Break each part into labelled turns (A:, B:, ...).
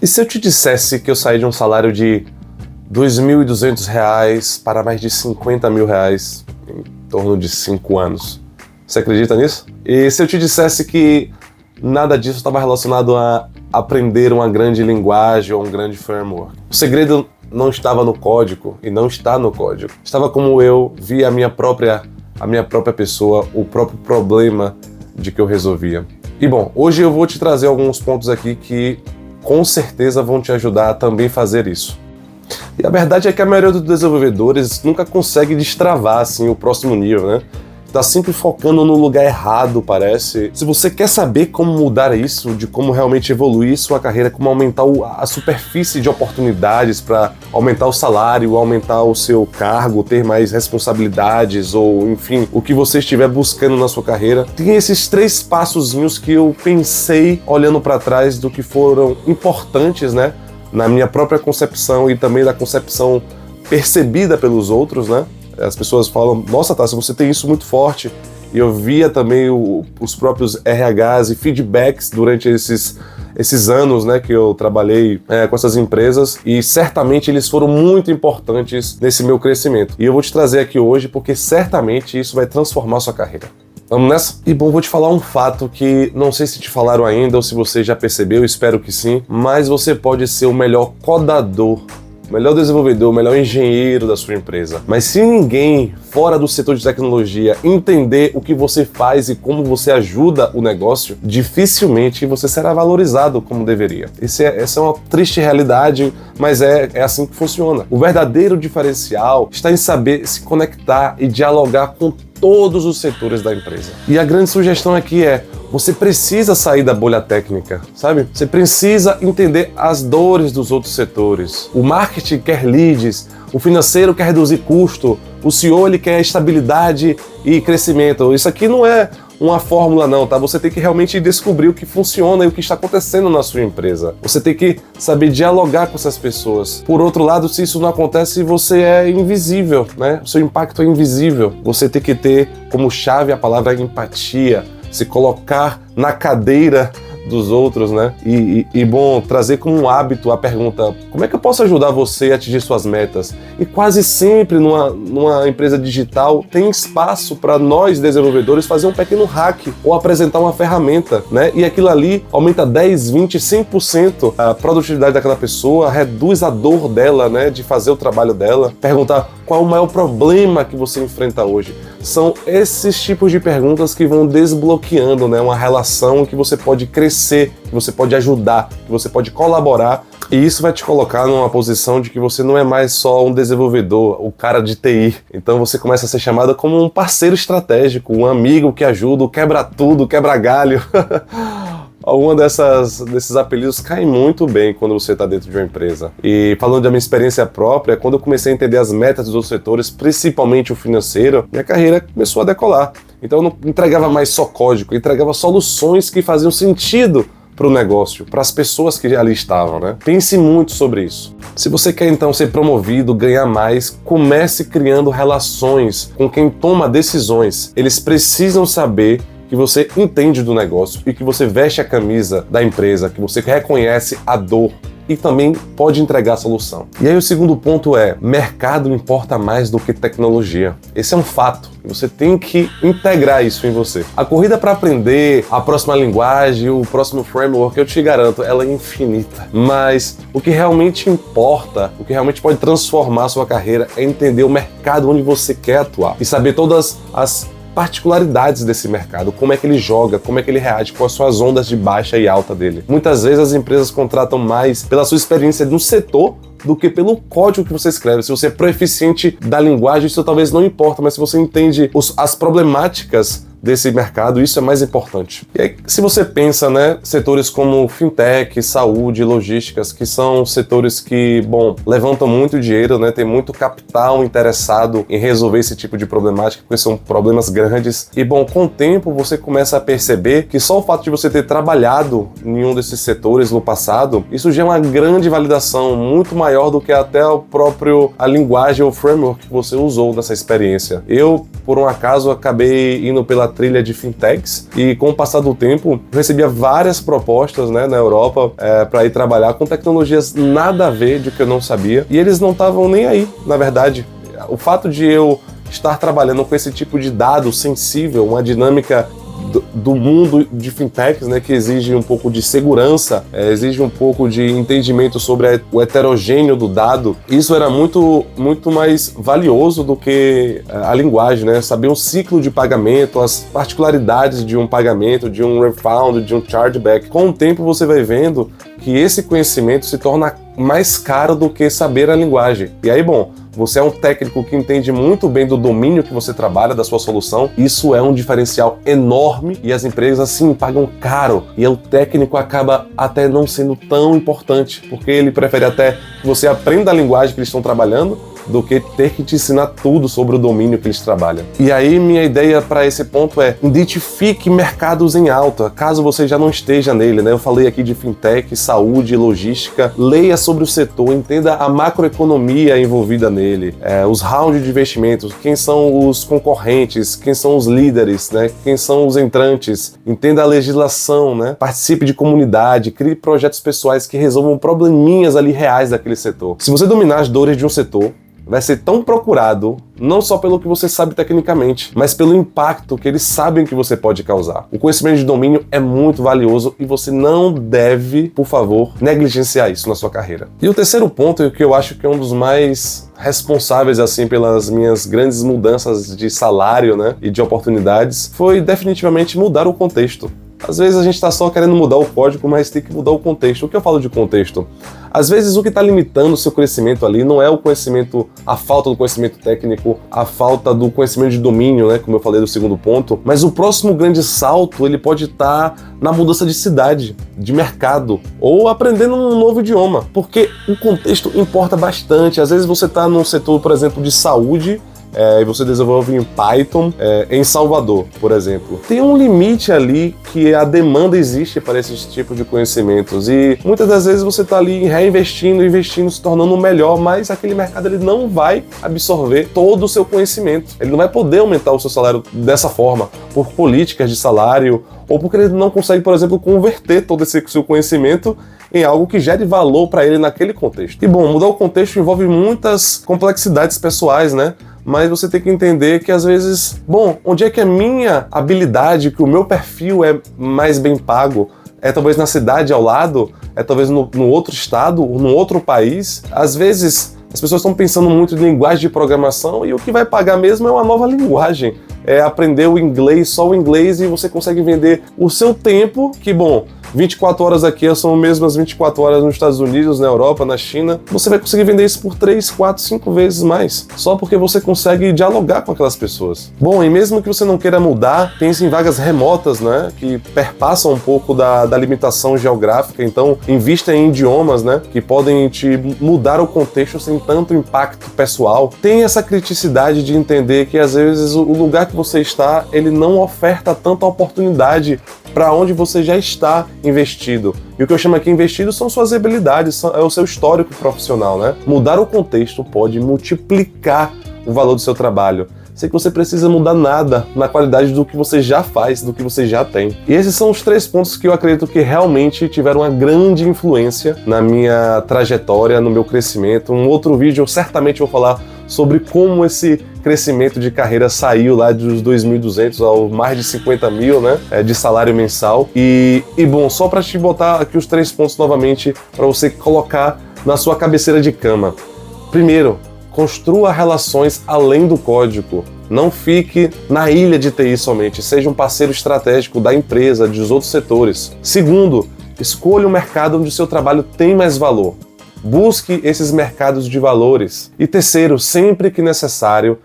A: E se eu te dissesse que eu saí de um salário de R$2.200 para mais de R$50 mil em torno de 5 anos? Você acredita nisso? E se eu te dissesse que nada disso estava relacionado a aprender uma grande linguagem ou um grande framework? O segredo não estava no código e não está no código. Estava como eu vi a minha própria pessoa, o próprio problema de que eu resolvia. E bom, hoje eu vou te trazer alguns pontos aqui que com certeza vão te ajudar a também fazer isso. E a verdade é que a maioria dos desenvolvedores nunca consegue destravar assim, o próximo nível, né? Tá sempre focando no lugar errado, parece. Se você quer saber como mudar isso, de como realmente evoluir sua carreira, como aumentar a superfície de oportunidades para aumentar o salário, aumentar o seu cargo, ter mais responsabilidades ou, enfim, o que você estiver buscando na sua carreira, tem esses 3 passozinhos que eu pensei olhando para trás do que foram importantes, né, na minha própria concepção e também da concepção percebida pelos outros, né? As pessoas falam, nossa, Tassi, você tem isso muito forte. E eu via também os próprios RHs e feedbacks durante esses anos, né, que eu trabalhei com essas empresas, e certamente eles foram muito importantes nesse meu crescimento. E eu vou te trazer aqui hoje porque certamente isso vai transformar a sua carreira. Vamos nessa? E bom, vou te falar um fato que não sei se te falaram ainda ou se você já percebeu, espero que sim, mas você pode ser o melhor codador, o melhor desenvolvedor, o melhor engenheiro da sua empresa. Mas se ninguém fora do setor de tecnologia entender o que você faz e como você ajuda o negócio, dificilmente você será valorizado como deveria. Essa é uma triste realidade, mas é assim que funciona. O verdadeiro diferencial está em saber se conectar e dialogar com todos os setores da empresa. E a grande sugestão aqui é: você precisa sair da bolha técnica, sabe? Você precisa entender as dores dos outros setores. O marketing quer leads, o financeiro quer reduzir custo, o CEO ele quer estabilidade e crescimento. Isso aqui não é uma fórmula não, tá? Você tem que realmente descobrir o que funciona e o que está acontecendo na sua empresa. Você tem que saber dialogar com essas pessoas. Por outro lado, se isso não acontece, você é invisível, né? O seu impacto é invisível. Você tem que ter como chave a palavra empatia, se colocar na cadeira dos outros, né? E bom, trazer como um hábito a pergunta: como é que eu posso ajudar você a atingir suas metas? E quase sempre numa empresa digital tem espaço para nós desenvolvedores fazer um pequeno hack ou apresentar uma ferramenta, né? E aquilo ali aumenta 10, 20, 100% a produtividade daquela pessoa, reduz a dor dela, né, de fazer o trabalho dela. Perguntar qual é o maior problema que você enfrenta hoje. São esses tipos de perguntas que vão desbloqueando, né, uma relação que você pode crescer, que você pode ajudar, que você pode colaborar. E isso vai te colocar numa posição de que você não é mais só um desenvolvedor, o cara de TI. Então você começa a ser chamado como um parceiro estratégico, um amigo que ajuda, o quebra-tudo, quebra-galho. Alguma desses apelidos cai muito bem quando você está dentro de uma empresa. E falando da minha experiência própria, quando eu comecei a entender as metas dos outros setores, principalmente o financeiro, minha carreira começou a decolar. Então eu não entregava mais só código, eu entregava soluções que faziam sentido para o negócio, para as pessoas que ali estavam, né? Pense muito sobre isso. Se você quer então ser promovido, ganhar mais, comece criando relações com quem toma decisões. Eles precisam saber que você entende do negócio e que você veste a camisa da empresa, que você reconhece a dor e também pode entregar a solução. E aí o segundo ponto é: mercado importa mais do que tecnologia. Esse é um fato. Você tem que integrar isso em você. A corrida para aprender a próxima linguagem, o próximo framework, eu te garanto, ela é infinita. Mas o que realmente importa, o que realmente pode transformar a sua carreira é entender o mercado onde você quer atuar e saber todas as particularidades desse mercado, como é que ele joga, como é que ele reage, quais são as ondas de baixa e alta dele. Muitas vezes as empresas contratam mais pela sua experiência no setor do que pelo código que você escreve. Se você é proficiente da linguagem, isso talvez não importa, mas se você entende as problemáticas desse mercado, isso é mais importante. E aí, se você pensa, né, setores como fintech, saúde, logísticas, que são setores que, bom, levantam muito dinheiro, né, tem muito capital interessado em resolver esse tipo de problemática, porque são problemas grandes. E, bom, com o tempo você começa a perceber que só o fato de você ter trabalhado em um desses setores no passado, isso já é uma grande validação, muito maior do que até a linguagem ou framework que você usou nessa experiência. Eu, por um acaso, acabei indo pela trilha de fintechs e com o passar do tempo eu recebia várias propostas, né, na Europa para ir trabalhar com tecnologias nada a ver de que eu não sabia e eles não estavam nem aí, na verdade. O fato de eu estar trabalhando com esse tipo de dado sensível, uma dinâmica do mundo de fintechs, né, que exige um pouco de segurança, exige um pouco de entendimento sobre o heterogêneo do dado, isso era muito mais valioso do que a linguagem, né? Saber o ciclo de pagamento, as particularidades de um pagamento, de um refund, de um chargeback. Com o tempo você vai vendo que esse conhecimento se torna mais caro do que saber a linguagem. E aí, bom, você é um técnico que entende muito bem do domínio que você trabalha, da sua solução, isso é um diferencial enorme e as empresas, assim, pagam caro. E o técnico acaba até não sendo tão importante, porque ele prefere até que você aprenda a linguagem que eles estão trabalhando do que ter que te ensinar tudo sobre o domínio que eles trabalham. E aí minha ideia para esse ponto é: identifique mercados em alta, caso você já não esteja nele, né? Eu falei aqui de fintech, saúde, logística, leia sobre o setor, entenda a macroeconomia envolvida nele, os rounds de investimentos, quem são os concorrentes, quem são os líderes, né? Quem são os entrantes, entenda a legislação, né? Participe de comunidade, crie projetos pessoais que resolvam probleminhas ali reais daquele setor. Se você dominar as dores de um setor, vai ser tão procurado, não só pelo que você sabe tecnicamente, mas pelo impacto que eles sabem que você pode causar. O conhecimento de domínio é muito valioso e você não deve, por favor, negligenciar isso na sua carreira. E o terceiro ponto, que eu acho que é um dos mais responsáveis, assim, pelas minhas grandes mudanças de salário, né, e de oportunidades, foi definitivamente mudar o contexto. Às vezes a gente está só querendo mudar o código, mas tem que mudar o contexto. O que eu falo de contexto? Às vezes o que está limitando o seu crescimento ali não é o conhecimento, a falta do conhecimento técnico, a falta do conhecimento de domínio, né, como eu falei do segundo ponto, mas o próximo grande salto ele pode estar na mudança de cidade, de mercado, ou aprendendo um novo idioma, porque o contexto importa bastante. Às vezes você está num setor, por exemplo, de saúde, e você desenvolve em Python em Salvador, por exemplo. Tem um limite ali que a demanda existe para esses tipos de conhecimentos e muitas das vezes você está ali reinvestindo, investindo, se tornando melhor, mas aquele mercado ele não vai absorver todo o seu conhecimento. Ele não vai poder aumentar o seu salário dessa forma, por políticas de salário, ou porque ele não consegue, por exemplo, converter todo esse seu conhecimento em algo que gere valor para ele naquele contexto. E bom, mudar o contexto envolve muitas complexidades pessoais, né? Mas você tem que entender que às vezes, bom, onde é que a minha habilidade, que o meu perfil é mais bem pago? É talvez na cidade ao lado? É talvez no outro estado, ou no outro país? Às vezes as pessoas estão pensando muito em linguagem de programação e o que vai pagar mesmo é uma nova linguagem. É aprender o inglês, só o inglês, e você consegue vender o seu tempo, que bom, 24 horas aqui são mesmas 24 horas nos Estados Unidos, na Europa, na China. Você vai conseguir vender isso por 3, 4, 5 vezes mais, só porque você consegue dialogar com aquelas pessoas. Bom, e mesmo que você não queira mudar, pense em vagas remotas, né, que perpassam um pouco da limitação geográfica, então invista em idiomas, né, que podem te mudar o contexto sem tanto impacto pessoal. Tem essa criticidade de entender que às vezes o lugar que você está, ele não oferta tanta oportunidade para onde você já está investido. E o que eu chamo aqui investido são suas habilidades, é o seu histórico profissional, né? Mudar o contexto pode multiplicar o valor do seu trabalho, sem que você precisa mudar nada na qualidade do que você já faz, do que você já tem. E esses são os 3 pontos que eu acredito que realmente tiveram uma grande influência na minha trajetória, no meu crescimento. Um outro vídeo eu certamente vou falar sobre como esse crescimento de carreira saiu lá dos 2.200 ao mais de 50 mil, né, de salário mensal. E bom, só para te botar aqui os 3 pontos novamente para você colocar na sua cabeceira de cama. Primeiro, construa relações além do código. Não fique na ilha de TI somente, seja um parceiro estratégico da empresa, dos outros setores. Segundo, escolha um mercado onde o seu trabalho tem mais valor. Busque esses mercados de valores. E terceiro, sempre que necessário,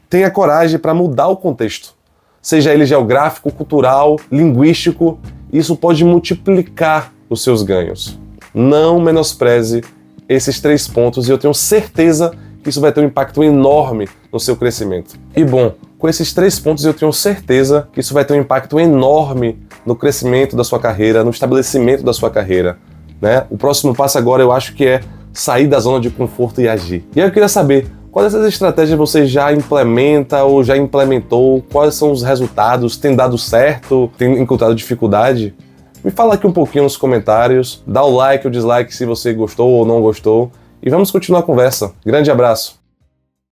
A: tenha coragem para mudar o contexto. Seja ele geográfico, cultural, linguístico, isso pode multiplicar os seus ganhos. Não menospreze esses 3 pontos e eu tenho certeza que isso vai ter um impacto enorme no seu crescimento. E bom, com esses 3 pontos eu tenho certeza que isso vai ter um impacto enorme no crescimento da sua carreira, no estabelecimento da sua carreira, né? O próximo passo agora eu acho que é sair da zona de conforto e agir. E aí eu queria saber, Quais dessas estratégias você já implementa ou já implementou? Quais são os resultados? Tem dado certo? Tem encontrado dificuldade? Me fala aqui um pouquinho nos comentários, dá o like ou dislike se você gostou ou não gostou e vamos continuar a conversa. Grande abraço!